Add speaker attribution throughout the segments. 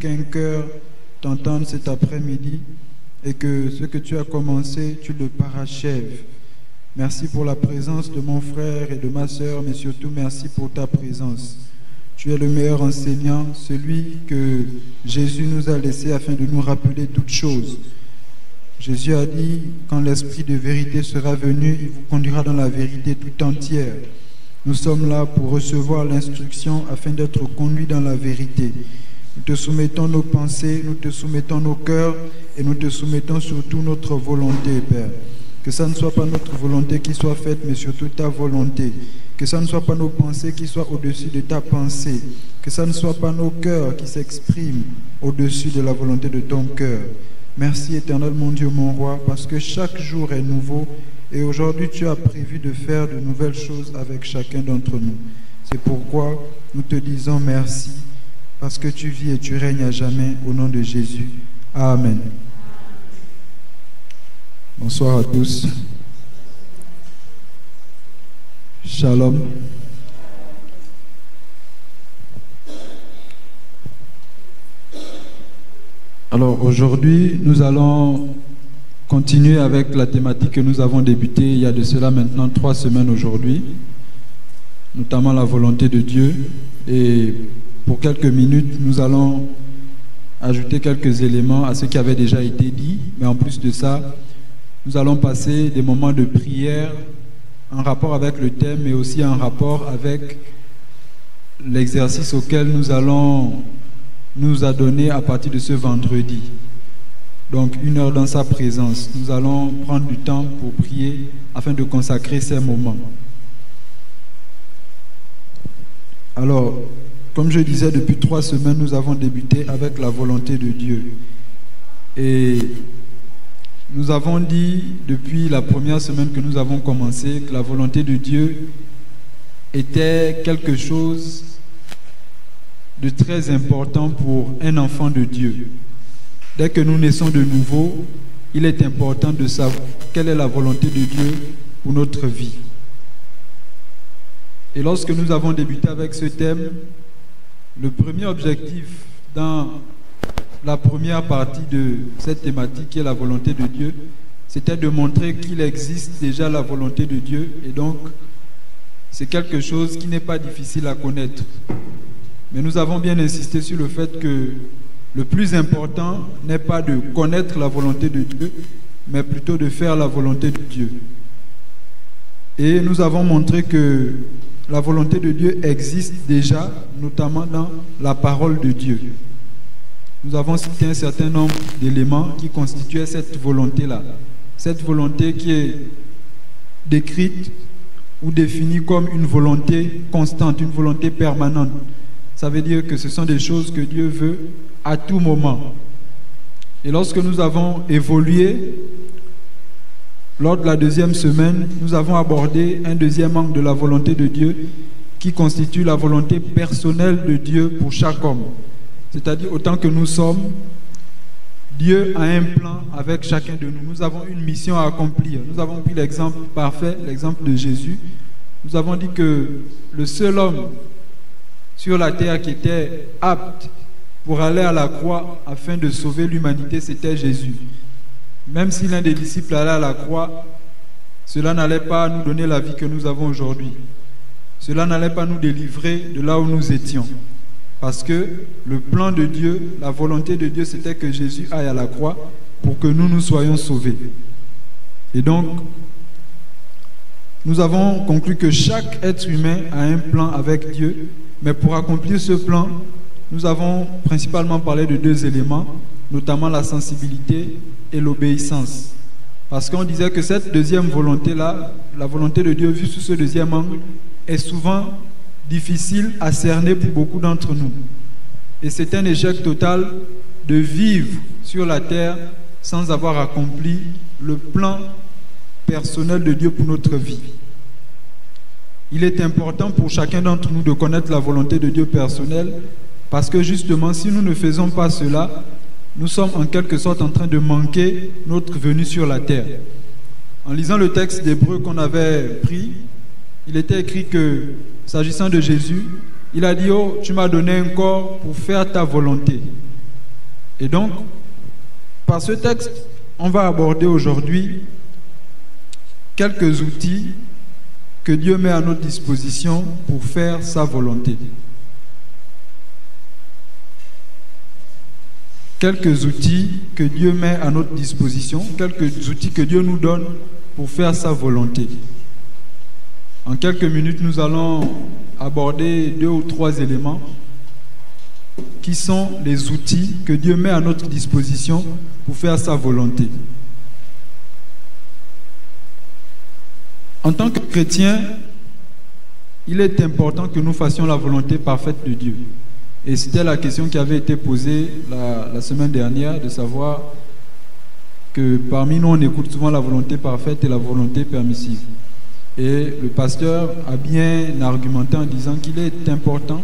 Speaker 1: qu'un cœur t'entende cet après-midi et que ce que tu as commencé, tu le parachèves. Merci pour la présence de mon frère et de ma sœur, mais surtout merci pour ta présence. Tu es le meilleur enseignant, celui que Jésus nous a laissé afin de nous rappeler toutes choses. Jésus a dit, quand l'Esprit de vérité sera venu, il vous conduira dans la vérité tout entière. Nous sommes là pour recevoir l'instruction afin d'être conduits dans la vérité. Nous te soumettons nos pensées, nous te soumettons nos cœurs et nous te soumettons surtout notre volonté, Père. Que ça ne soit pas notre volonté qui soit faite, mais surtout ta volonté. Que ça ne soit pas nos pensées qui soient au-dessus de ta pensée. Que ça ne soit pas nos cœurs qui s'expriment au-dessus de la volonté de ton cœur. Merci éternel mon Dieu, mon roi, parce que chaque jour est nouveau et aujourd'hui tu as prévu de faire de nouvelles choses avec chacun d'entre nous. C'est pourquoi nous te disons merci, parce que tu vis et tu règnes à jamais au nom de Jésus. Amen. Bonsoir à tous. Shalom. Alors aujourd'hui, nous allons continuer avec la thématique que nous avons débutée il y a de cela maintenant 3 semaines aujourd'hui, notamment la volonté de Dieu. Et pour quelques minutes, nous allons ajouter quelques éléments à ce qui avait déjà été dit, mais en plus de ça, nous allons passer des moments de prière en rapport avec le thème, mais aussi en rapport avec l'exercice auquel nous allons nous adonner à partir de ce vendredi. Donc 1 heure dans sa présence. Nous allons prendre du temps pour prier afin de consacrer ces moments. Alors, comme je disais, depuis 3 semaines, nous avons débuté avec la volonté de Dieu. Et nous avons dit, depuis la première semaine que nous avons commencé, que la volonté de Dieu était quelque chose de très important pour un enfant de Dieu. Dès que nous naissons de nouveau, il est important de savoir quelle est la volonté de Dieu pour notre vie. Et lorsque nous avons débuté avec ce thème, le premier objectif dans la première partie de cette thématique qui est la volonté de Dieu, c'était de montrer qu'il existe déjà la volonté de Dieu et donc c'est quelque chose qui n'est pas difficile à connaître. Mais nous avons bien insisté sur le fait que le plus important n'est pas de connaître la volonté de Dieu, mais plutôt de faire la volonté de Dieu. Et nous avons montré que la volonté de Dieu existe déjà, notamment dans la parole de Dieu. Nous avons cité un certain nombre d'éléments qui constituaient cette volonté-là. Cette volonté qui est décrite ou définie comme une volonté constante, une volonté permanente. Ça veut dire que ce sont des choses que Dieu veut à tout moment. Et lorsque nous avons évolué, lors de la 2e semaine, nous avons abordé un deuxième angle de la volonté de Dieu qui constitue la volonté personnelle de Dieu pour chaque homme. C'est-à-dire, autant que nous sommes, Dieu a un plan avec chacun de nous. Nous avons une mission à accomplir. Nous avons pris l'exemple parfait, l'exemple de Jésus. Nous avons dit que le seul homme sur la terre qui était apte pour aller à la croix afin de sauver l'humanité, c'était Jésus. Même si l'un des disciples allait à la croix, cela n'allait pas nous donner la vie que nous avons aujourd'hui. Cela n'allait pas nous délivrer de là où nous étions. Parce que le plan de Dieu, la volonté de Dieu, c'était que Jésus aille à la croix pour que nous soyons sauvés. Et donc, nous avons conclu que chaque être humain a un plan avec Dieu, mais pour accomplir ce plan, nous avons principalement parlé de 2 éléments, notamment la sensibilité et l'obéissance. Parce qu'on disait que cette deuxième volonté-là, la volonté de Dieu vue sous ce deuxième angle, est souvent difficile à cerner pour beaucoup d'entre nous. Et c'est un échec total de vivre sur la terre sans avoir accompli le plan personnel de Dieu pour notre vie. Il est important pour chacun d'entre nous de connaître la volonté de Dieu personnelle parce que justement, si nous ne faisons pas cela, nous sommes en quelque sorte en train de manquer notre venue sur la terre. En lisant le texte d'Hébreux qu'on avait pris, il était écrit que, s'agissant de Jésus, il a dit « Oh, tu m'as donné un corps pour faire ta volonté. » Et donc, par ce texte, on va aborder aujourd'hui quelques outils que Dieu met à notre disposition pour faire sa volonté. Quelques outils que Dieu met à notre disposition, quelques outils que Dieu nous donne pour faire sa volonté. En quelques minutes, nous allons aborder 2 ou 3 éléments qui sont les outils que Dieu met à notre disposition pour faire sa volonté. En tant que chrétien, il est important que nous fassions la volonté parfaite de Dieu. Et c'était la question qui avait été posée la semaine dernière, de savoir que parmi nous, on écoute souvent la volonté parfaite et la volonté permissive. Et le pasteur a bien argumenté en disant qu'il est important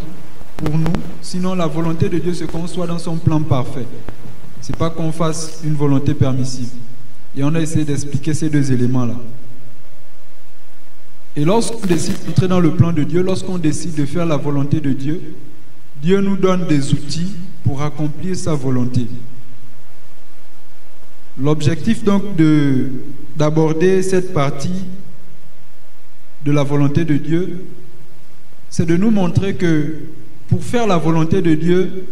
Speaker 1: pour nous, sinon la volonté de Dieu, c'est qu'on soit dans son plan parfait. Ce n'est pas qu'on fasse une volonté permissive. Et on a essayé d'expliquer ces 2 éléments-là. Et lorsqu'on décide d'entrer dans le plan de Dieu, lorsqu'on décide de faire la volonté de Dieu, Dieu nous donne des outils pour accomplir sa volonté. L'objectif donc d'aborder cette partie de la volonté de Dieu, c'est de nous montrer que pour faire la volonté de Dieu,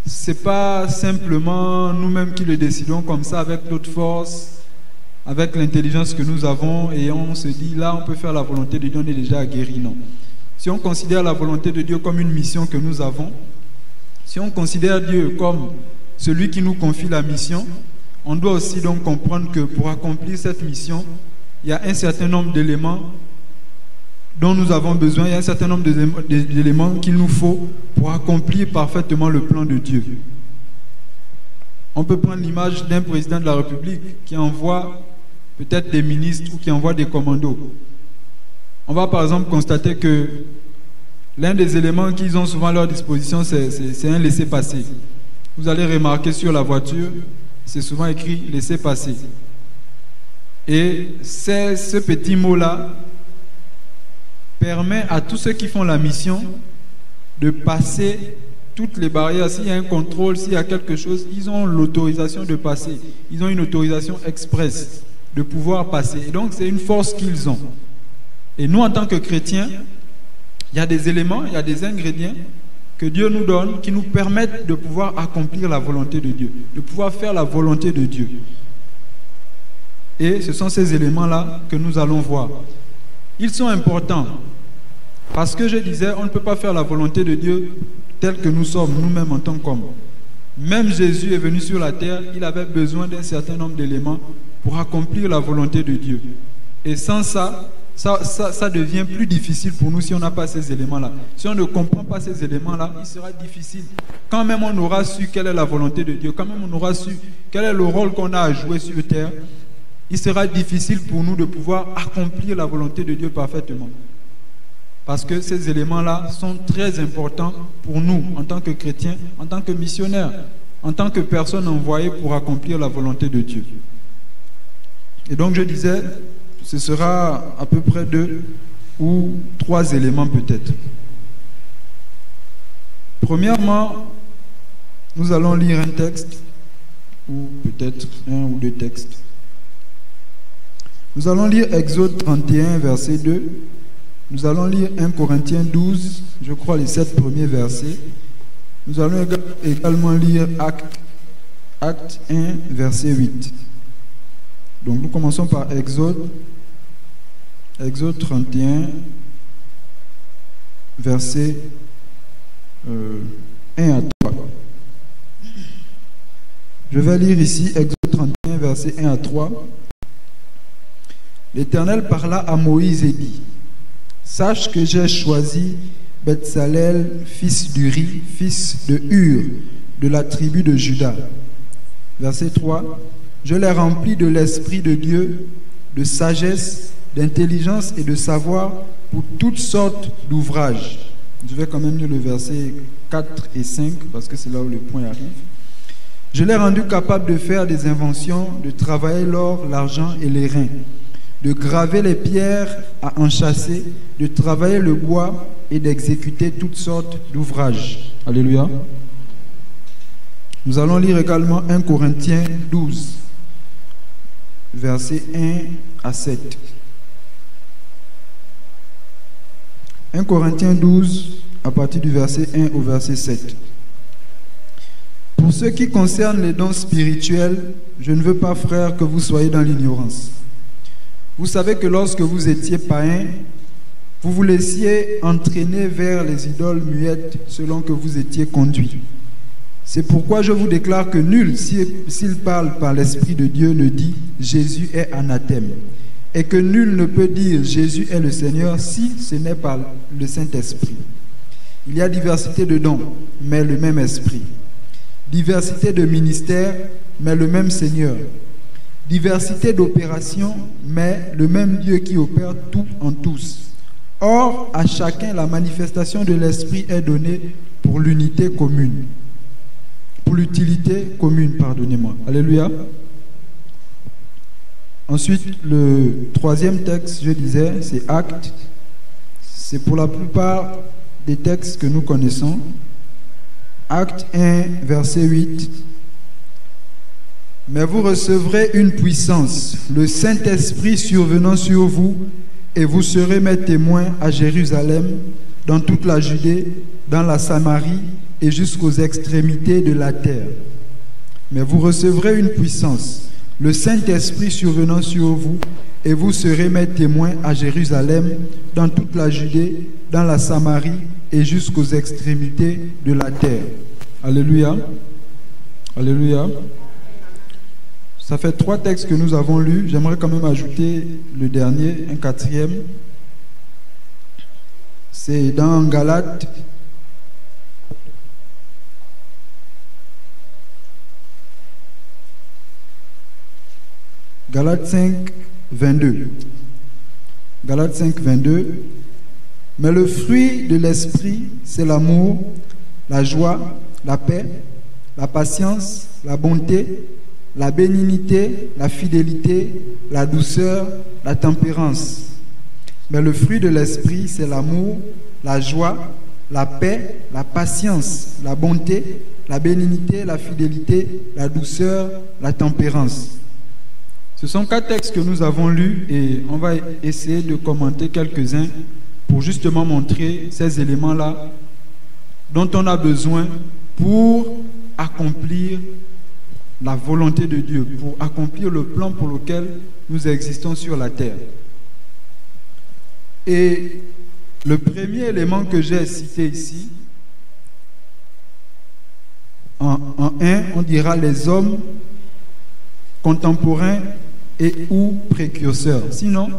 Speaker 1: ce n'est pas simplement nous-mêmes qui le décidons comme ça avec notre force, avec l'intelligence que nous avons, et on se dit là on peut faire la volonté de Dieu, on est déjà guéri. Non. Si on considère la volonté de Dieu comme une mission que nous avons, si on considère Dieu comme celui qui nous confie la mission, on doit aussi donc comprendre que pour accomplir cette mission, il y a un certain nombre d'éléments dont nous avons besoin, il y a un certain nombre d'éléments qu'il nous faut pour accomplir parfaitement le plan de Dieu. On peut prendre l'image d'un président de la République qui envoie peut-être des ministres ou qui envoie des commandos. On va par exemple constater que l'un des éléments qu'ils ont souvent à leur disposition, c'est un laissez-passer. Vous allez remarquer sur la voiture, c'est souvent écrit « laissez-passer ». Et ce petit mot-là permet à tous ceux qui font la mission de passer toutes les barrières. S'il y a un contrôle, s'il y a quelque chose, ils ont l'autorisation de passer. Ils ont une autorisation express de pouvoir passer. Et donc, c'est une force qu'ils ont. Et nous, en tant que chrétiens, il y a des éléments, il y a des ingrédients que Dieu nous donne qui nous permettent de pouvoir accomplir la volonté de Dieu, de pouvoir faire la volonté de Dieu. Et ce sont ces éléments-là que nous allons voir. Ils sont importants parce que je disais, on ne peut pas faire la volonté de Dieu telle que nous sommes, nous-mêmes en tant qu'hommes. Même Jésus est venu sur la terre, il avait besoin d'un certain nombre d'éléments pour accomplir la volonté de Dieu. Et sans ça, ça devient plus difficile pour nous si on n'a pas ces éléments-là. Si on ne comprend pas ces éléments-là, il sera difficile. Quand même on aura su quelle est la volonté de Dieu, quand même on aura su quel est le rôle qu'on a à jouer sur terre, il sera difficile pour nous de pouvoir accomplir la volonté de Dieu parfaitement. Parce que ces éléments-là sont très importants pour nous, en tant que chrétiens, en tant que missionnaires, en tant que personnes envoyées pour accomplir la volonté de Dieu. Et donc je disais, ce sera à peu près 2 ou 3 éléments peut-être. Premièrement, nous allons lire un texte, ou peut-être 1 ou 2 textes. Nous allons lire Exode 31, verset 2. Nous allons lire 1 Corinthiens 12, je crois les 7 premiers versets. Nous allons également lire Acte 1, verset 8. Donc nous commençons par Exode 31, verset 1 à 3. Je vais lire ici Exode 31, verset 1 à 3. L'Éternel parla à Moïse et dit: sache que j'ai choisi Betsalel, fils d'Uri, fils de Hur, de la tribu de Juda. Verset 3. Je l'ai rempli de l'Esprit de Dieu, de sagesse, d'intelligence et de savoir pour toutes sortes d'ouvrages. Je vais quand même lire le verset 4 et 5 parce que c'est là où le point arrive. Je l'ai rendu capable de faire des inventions, de travailler l'or, l'argent et les reins, de graver les pierres à enchâsser, de travailler le bois et d'exécuter toutes sortes d'ouvrages. Alléluia. Nous allons lire également 1 Corinthiens 12, versets 1 à 7. 1 Corinthiens 12, à partir du verset 1 au verset 7. Pour ce qui concerne les dons spirituels, je ne veux pas, frères, que vous soyez dans l'ignorance. Vous savez que lorsque vous étiez païens, vous vous laissiez entraîner vers les idoles muettes selon que vous étiez conduits. C'est pourquoi je vous déclare que nul, s'il parle par l'Esprit de Dieu, ne dit « Jésus est anathème » et que nul ne peut dire « Jésus est le Seigneur » si ce n'est par le Saint-Esprit. Il y a diversité de dons, mais le même Esprit. Diversité de ministères, mais le même Seigneur. Diversité d'opérations, mais le même Dieu qui opère tout en tous. Or, à chacun, la manifestation de l'Esprit est donnée pour l'unité commune. Pour l'utilité commune, pardonnez-moi. Alléluia. Ensuite, le troisième texte, je disais, c'est Actes. C'est pour la plupart des textes que nous connaissons. Acte 1, verset 8. Mais vous recevrez une puissance, le Saint-Esprit survenant sur vous, et vous serez mes témoins à Jérusalem, dans toute la Judée, dans la Samarie et jusqu'aux extrémités de la terre. Mais vous recevrez une puissance, le Saint-Esprit survenant sur vous, et vous serez mes témoins à Jérusalem, dans toute la Judée, dans la Samarie et jusqu'aux extrémités de la terre. Alléluia. Alléluia. Ça fait 3 textes que nous avons lus. J'aimerais quand même ajouter le dernier, un 4e. C'est dans Galates. Galates 5, 22. Galates 5, 22. Mais le fruit de l'esprit, c'est l'amour, la joie, la paix, la patience, la bonté, la bénignité, la fidélité, la douceur, la tempérance. Mais le fruit de l'esprit, c'est l'amour, la joie, la paix, la patience, la bonté, la bénignité, la fidélité, la douceur, la tempérance. Ce sont 4 textes que nous avons lus et on va essayer de commenter quelques-uns pour justement montrer ces éléments-là dont on a besoin pour accomplir la volonté de Dieu, pour accomplir le plan pour lequel nous existons sur la terre. Et le premier élément que j'ai cité ici, en 1, on dira les hommes contemporains et ou précurseurs. Sinon,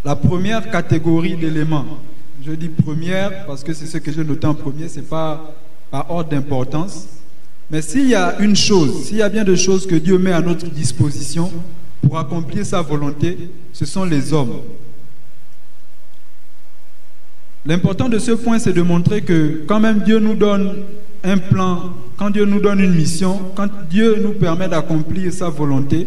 Speaker 1: la première catégorie d'éléments, je dis première parce que c'est ce que j'ai noté en premier, ce n'est pas par ordre d'importance. Mais s'il y a une chose, s'il y a bien des choses que Dieu met à notre disposition pour accomplir sa volonté, ce sont les hommes. L'important de ce point, c'est de montrer que quand même Dieu nous donne un plan, quand Dieu nous donne une mission, quand Dieu nous permet d'accomplir sa volonté,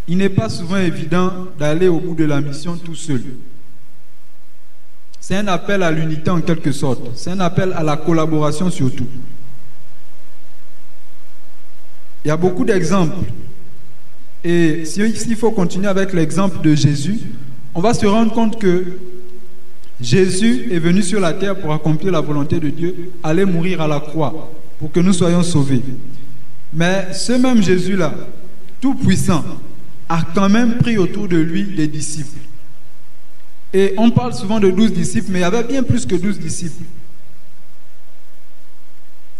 Speaker 1: il n'est pas souvent évident d'aller au bout de la mission tout seul. C'est un appel à l'unité en quelque sorte. C'est un appel à la collaboration surtout. Il y a beaucoup d'exemples. Et s'il faut continuer avec l'exemple de Jésus, on va se rendre compte que Jésus est venu sur la terre pour accomplir la volonté de Dieu, aller mourir à la croix pour que nous soyons sauvés. Mais ce même Jésus-là, tout puissant, a quand même pris autour de lui des disciples. Et on parle souvent de 12 disciples, mais il y avait bien plus que 12 disciples.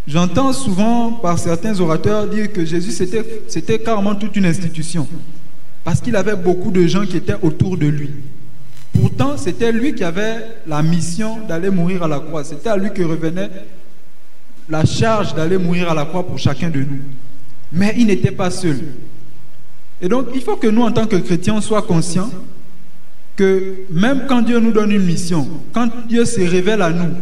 Speaker 1: J'entends souvent par certains orateurs dire que Jésus c'était carrément toute une institution, parce qu'il avait beaucoup de gens qui étaient autour de lui. Pourtant, c'était lui qui avait la mission d'aller mourir à la croix. C'était à lui que revenait la charge d'aller mourir à la croix pour chacun de nous. Mais il n'était pas seul. Et donc, il faut que nous, en tant que chrétiens, soyons conscients que même quand Dieu nous donne une mission, quand Dieu se révèle à nous,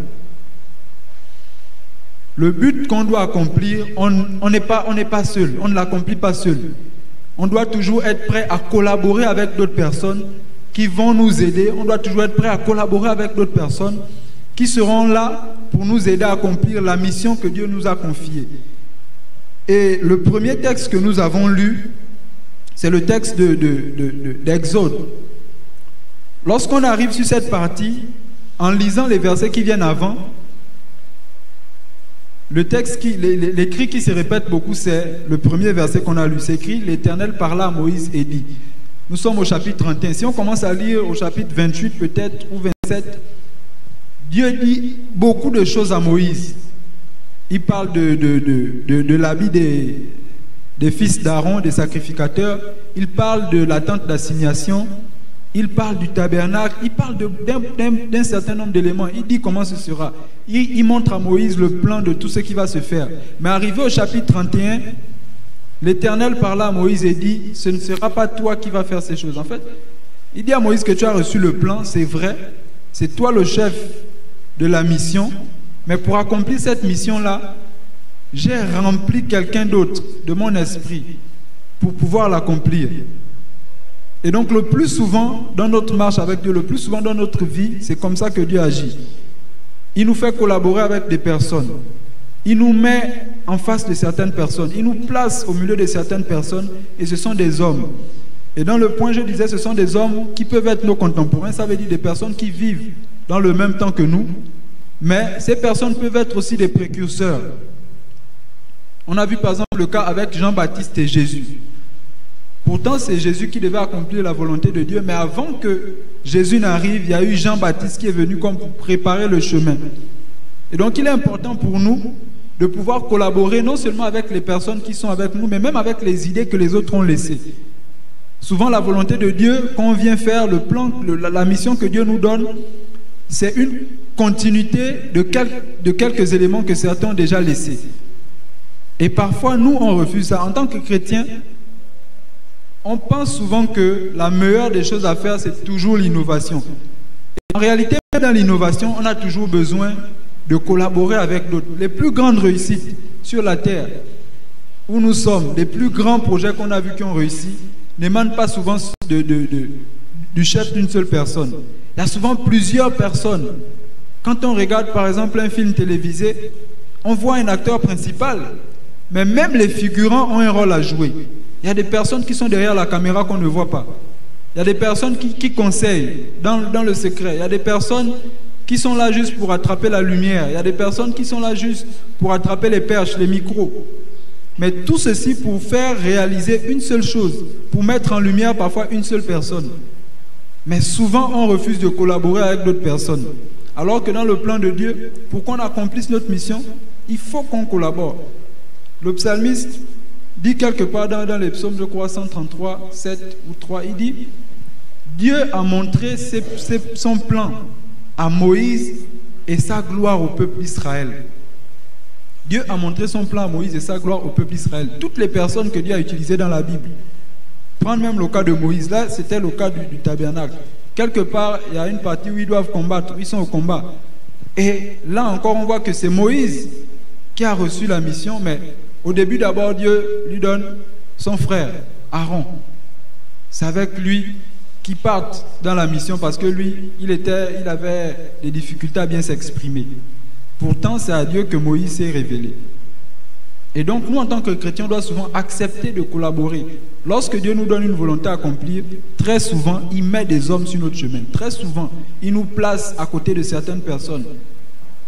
Speaker 1: le but qu'on doit accomplir, on n'est pas seul, on ne l'accomplit pas seul. On doit toujours être prêt à collaborer avec d'autres personnes qui vont nous aider. On doit toujours être prêt à collaborer avec d'autres personnes qui seront là pour nous aider à accomplir la mission que Dieu nous a confiée. Et le premier texte que nous avons lu, c'est le texte d'Exode. Lorsqu'on arrive sur cette partie, en lisant les versets qui viennent avant, le texte, l'écrit qui se répète beaucoup, c'est le premier verset qu'on a lu. C'est écrit, l'Éternel parla à Moïse et dit. Nous sommes au chapitre 31. Si on commence à lire au chapitre 28 peut-être, ou 27, Dieu dit beaucoup de choses à Moïse. Il parle de l'habit des fils d'Aaron, des sacrificateurs. Il parle de la tente d'assignation. Il parle du tabernacle. Il parle d'un certain nombre d'éléments. Il dit comment ce sera. Il montre à Moïse le plan de tout ce qui va se faire. Mais arrivé au chapitre 31, l'Éternel parla à Moïse et dit, ce ne sera pas toi qui vas faire ces choses. En fait, il dit à Moïse que tu as reçu le plan, c'est vrai. C'est toi le chef de la mission. Mais pour accomplir cette mission-là, j'ai rempli quelqu'un d'autre de mon esprit pour pouvoir l'accomplir. Et donc le plus souvent dans notre marche avec Dieu, le plus souvent dans notre vie, c'est comme ça que Dieu agit. Il nous fait collaborer avec des personnes. Il nous met en face de certaines personnes. Il nous place au milieu de certaines personnes et ce sont des hommes. Et dans le point, je disais, ce sont des hommes qui peuvent être nos contemporains. Ça veut dire des personnes qui vivent dans le même temps que nous. Mais ces personnes peuvent être aussi des précurseurs. On a vu par exemple le cas avec Jean-Baptiste et Jésus. Pourtant, c'est Jésus qui devait accomplir la volonté de Dieu. Mais avant que Jésus n'arrive, il y a eu Jean-Baptiste qui est venu comme pour préparer le chemin. Et donc, il est important pour nous de pouvoir collaborer non seulement avec les personnes qui sont avec nous, mais même avec les idées que les autres ont laissées. Souvent, la volonté de Dieu, quand on vient faire le plan, la mission que Dieu nous donne, c'est une continuité de quelques éléments que certains ont déjà laissés. Et parfois, nous, on refuse ça. En tant que chrétiens, on pense souvent que la meilleure des choses à faire, c'est toujours l'innovation. En réalité, dans l'innovation, on a toujours besoin de collaborer avec d'autres. Les plus grandes réussites sur la terre où nous sommes, les plus grands projets qu'on a vus qui ont réussi, n'émanent pas souvent du chef d'une seule personne. Il y a souvent plusieurs personnes. Quand on regarde par exemple un film télévisé, on voit un acteur principal, mais même les figurants ont un rôle à jouer. Il y a des personnes qui sont derrière la caméra qu'on ne voit pas. Il y a des personnes qui conseillent dans le secret. Il y a des personnes qui sont là juste pour attraper la lumière. Il y a des personnes qui sont là juste pour attraper les perches, les micros. Mais tout ceci pour faire réaliser une seule chose, pour mettre en lumière parfois une seule personne. Mais souvent, on refuse de collaborer avec d'autres personnes. Alors que dans le plan de Dieu, pour qu'on accomplisse notre mission, il faut qu'on collabore. Le psalmiste dit quelque part dans les psaumes, je crois, 133, 7 ou 3, il dit « Dieu a montré son plan à Moïse et sa gloire au peuple d'Israël. » Dieu a montré son plan à Moïse et sa gloire au peuple d'Israël. Toutes les personnes que Dieu a utilisées dans la Bible. Prendre même le cas de Moïse, là, c'était le cas du tabernacle. Quelque part, il y a une partie où ils doivent combattre, ils sont au combat. Et là encore, on voit que c'est Moïse qui a reçu la mission, mais au début, d'abord, Dieu lui donne son frère, Aaron. C'est avec lui qu'il part dans la mission parce que lui, il avait des difficultés à bien s'exprimer. Pourtant, c'est à Dieu que Moïse s'est révélé. Et donc, nous, en tant que chrétiens, on doit souvent accepter de collaborer. Lorsque Dieu nous donne une volonté à accomplir, très souvent, il met des hommes sur notre chemin. Très souvent, il nous place à côté de certaines personnes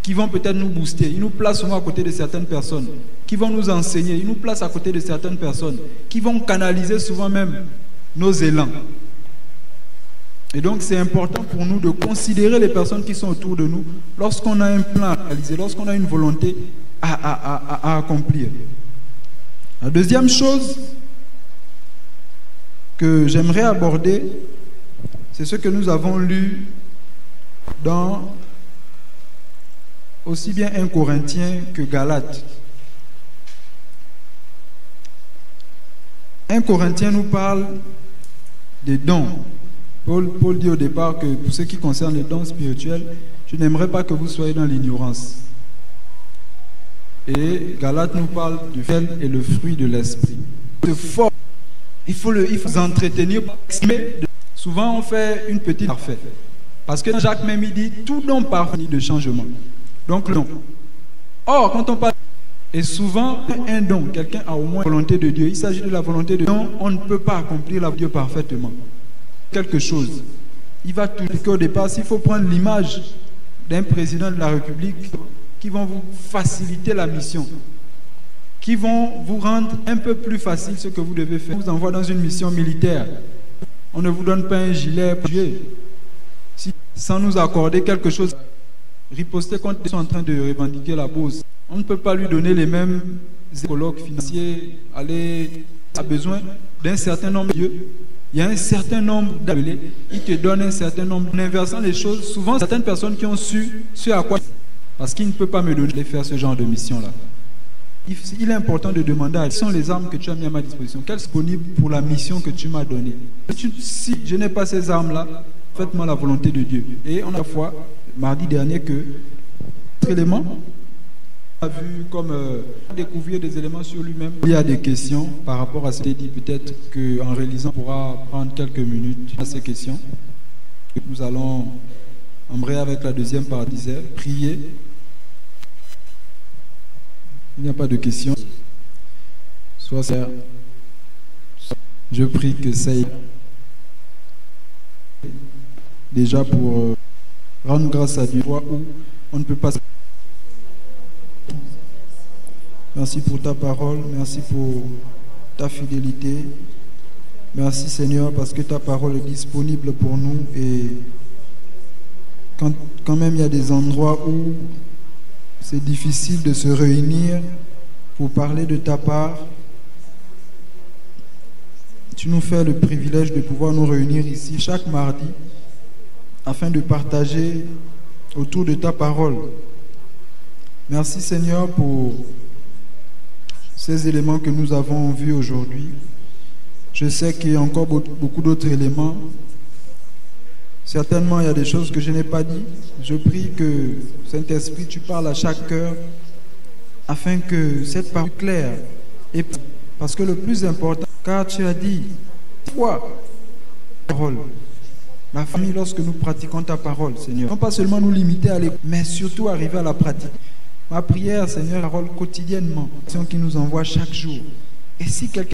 Speaker 1: qui vont peut-être nous booster. Il nous place souvent à côté de certaines personnes qui vont nous enseigner. Il nous place à côté de certaines personnes qui vont canaliser souvent même nos élans. Et donc, c'est important pour nous de considérer les personnes qui sont autour de nous lorsqu'on a un plan à réaliser, lorsqu'on a une volonté à accomplir. La deuxième chose que j'aimerais aborder, c'est ce que nous avons lu dans aussi bien 1 Corinthiens que Galates. 1 Corinthiens nous parle des dons. Paul dit au départ que pour ce qui concerne les dons spirituels, je n'aimerais pas que vous soyez dans l'ignorance. Et Galates nous parle du fait et le fruit de l'esprit. Il faut s'entretenir. Souvent on fait une petite parfaite. Parce que Jacques même il dit tout don parfait de changement. Donc le don. Or, quand on parle, et souvent un don, quelqu'un a au moins la volonté de Dieu. Il s'agit de la volonté de Dieu. On ne peut pas accomplir la volonté de Dieu parfaitement. Quelque chose. Il va tout dire qu'au départ, s'il faut prendre l'image d'un président de la République qui vont vous faciliter la mission, qui vont vous rendre un peu plus facile ce que vous devez faire. On vous envoie dans une mission militaire. On ne vous donne pas un gilet pour Dieu. Sans nous accorder quelque chose, riposter contre ceux qui sont en train de revendiquer la bourse. On ne peut pas lui donner les mêmes colloques financiers. Aller a besoin d'un certain nombre de dieux. Il y a un certain nombre d'appelés. Il te donne un certain nombre. En inversant les choses, souvent certaines personnes qui ont su à quoi. Parce qu'il ne peut pas me donner de faire ce genre de mission-là. Il est important de demander quelles sont les armes que tu as mis à ma disposition. Quelles sont disponibles pour la mission que tu m'as donnée. Si je n'ai pas ces armes-là, faites-moi la volonté de Dieu. Et on a la fois, mardi dernier, que cet élément a vu comme découvrir des éléments sur lui-même. Il y a des questions par rapport à ce qu'il dit. Peut-être qu'en réalisant, on pourra prendre quelques minutes à ces questions. Nous allons embrayer avec la deuxième partie, prier. Il n'y a pas de questions. Sois sincère. Je prie que ça y est. Déjà pour rendre grâce à Dieu, où on ne peut pas. Merci pour ta parole, merci pour ta fidélité. Merci Seigneur parce que ta parole est disponible pour nous et quand même il y a des endroits où c'est difficile de se réunir pour parler de ta part. Tu nous fais le privilège de pouvoir nous réunir ici chaque mardi afin de partager autour de ta parole. Merci Seigneur pour ces éléments que nous avons vus aujourd'hui. Je sais qu'il y a encore beaucoup d'autres éléments. Certainement, il y a des choses que je n'ai pas dit. Je prie que, Saint-Esprit, tu parles à chaque cœur afin que cette parole soit claire. Et parce que le plus important, car tu as dit, quoi parole. La famille, lorsque nous pratiquons ta parole, Seigneur, non pas seulement nous limiter à l'écoute, mais surtout arriver à la pratique. Ma prière, Seigneur, la parole quotidiennement, qui nous envoie chaque jour. Et si quelqu'un